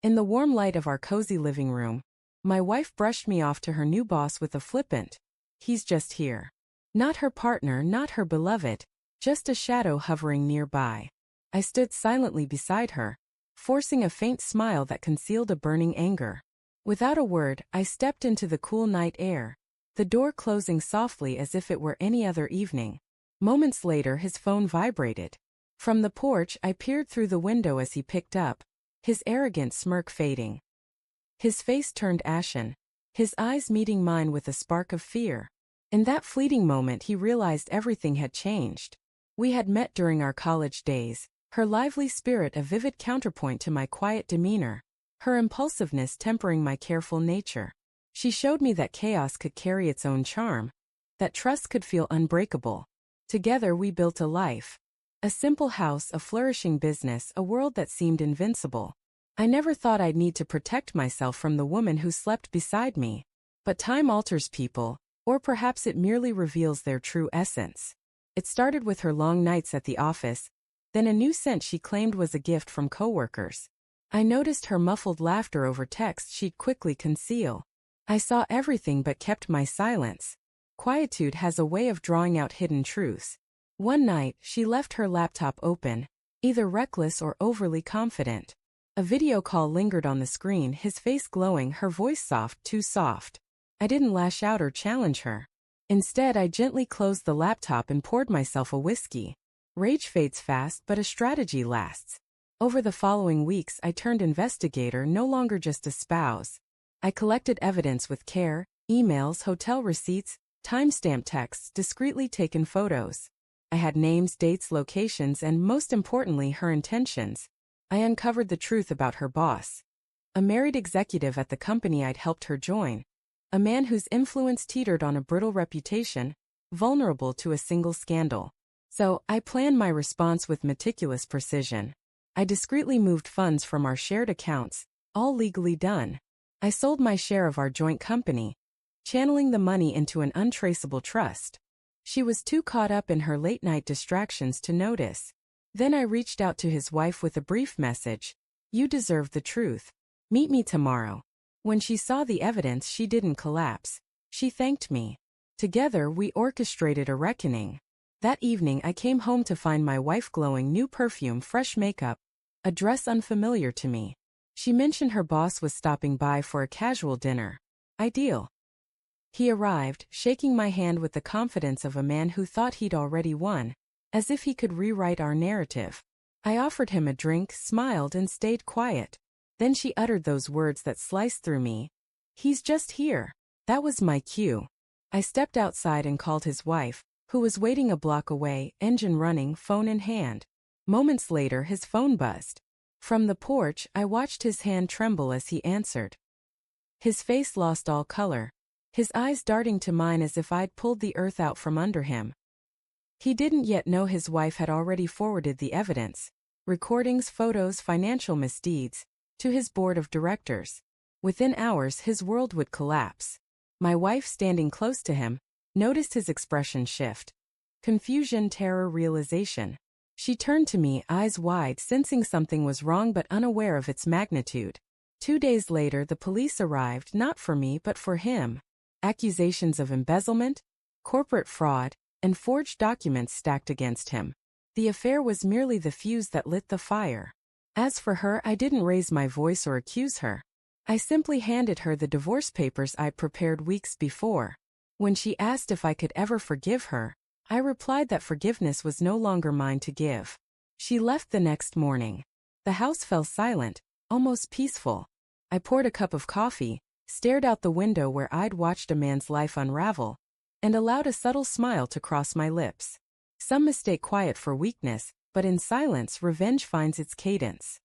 In the warm light of our cozy living room, my wife brushed me off to her new boss with a flippant, "He's just here." Not her partner, not her beloved, just a shadow hovering nearby. I stood silently beside her, forcing a faint smile that concealed a burning anger. Without a word, I stepped into the cool night air, the door closing softly as if it were any other evening. Moments later, his phone vibrated. From the porch, I peered through the window as he picked up, his arrogant smirk fading. His face turned ashen, his eyes meeting mine with a spark of fear. In that fleeting moment, he realized everything had changed. We had met during our college days, her lively spirit a vivid counterpoint to my quiet demeanor, her impulsiveness tempering my careful nature. She showed me that chaos could carry its own charm, that trust could feel unbreakable. Together we built a life. A simple house, a flourishing business, a world that seemed invincible. I never thought I'd need to protect myself from the woman who slept beside me. But time alters people, or perhaps it merely reveals their true essence. It started with her long nights at the office, then a new scent she claimed was a gift from coworkers. I noticed her muffled laughter over text she'd quickly conceal. I saw everything but kept my silence. Quietude has a way of drawing out hidden truths. One night, she left her laptop open, either reckless or overly confident. A video call lingered on the screen, his face glowing, her voice soft, too soft. I didn't lash out or challenge her. Instead, I gently closed the laptop and poured myself a whiskey. Rage fades fast, but a strategy lasts. Over the following weeks, I turned investigator, no longer just a spouse. I collected evidence with care, emails, hotel receipts, timestamp texts, discreetly taken photos. I had names, dates, locations, and most importantly, her intentions. I uncovered the truth about her boss. A married executive at the company I'd helped her join. A man whose influence teetered on a brittle reputation, vulnerable to a single scandal. So, I planned my response with meticulous precision. I discreetly moved funds from our shared accounts, all legally done. I sold my share of our joint company, channeling the money into an untraceable trust. She was too caught up in her late-night distractions to notice. Then I reached out to his wife with a brief message. "You deserve the truth. Meet me tomorrow." When she saw the evidence, she didn't collapse. She thanked me. Together, we orchestrated a reckoning. That evening, I came home to find my wife glowing, new perfume, fresh makeup, a dress unfamiliar to me. She mentioned her boss was stopping by for a casual dinner. Ideal. He arrived, shaking my hand with the confidence of a man who thought he'd already won, as if he could rewrite our narrative. I offered him a drink, smiled, and stayed quiet. Then she uttered those words that sliced through me. "He's just here." That was my cue. I stepped outside and called his wife, who was waiting a block away, engine running, phone in hand. Moments later, his phone buzzed. From the porch, I watched his hand tremble as he answered. His face lost all color, his eyes darting to mine as if I'd pulled the earth out from under him. He didn't yet know his wife had already forwarded the evidence, recordings, photos, financial misdeeds, to his board of directors. Within hours, his world would collapse. My wife, standing close to him, noticed his expression shift. Confusion, terror, realization. She turned to me, eyes wide, sensing something was wrong but unaware of its magnitude. 2 days later, the police arrived, not for me but for him. Accusations of embezzlement, corporate fraud, and forged documents stacked against him. The affair was merely the fuse that lit the fire. As for her, I didn't raise my voice or accuse her. I simply handed her the divorce papers I'd prepared weeks before. When she asked if I could ever forgive her, I replied that forgiveness was no longer mine to give. She left the next morning. The house fell silent, almost peaceful. I poured a cup of coffee, stared out the window where I'd watched a man's life unravel, and allowed a subtle smile to cross my lips. Some mistake quiet for weakness, but in silence, revenge finds its cadence.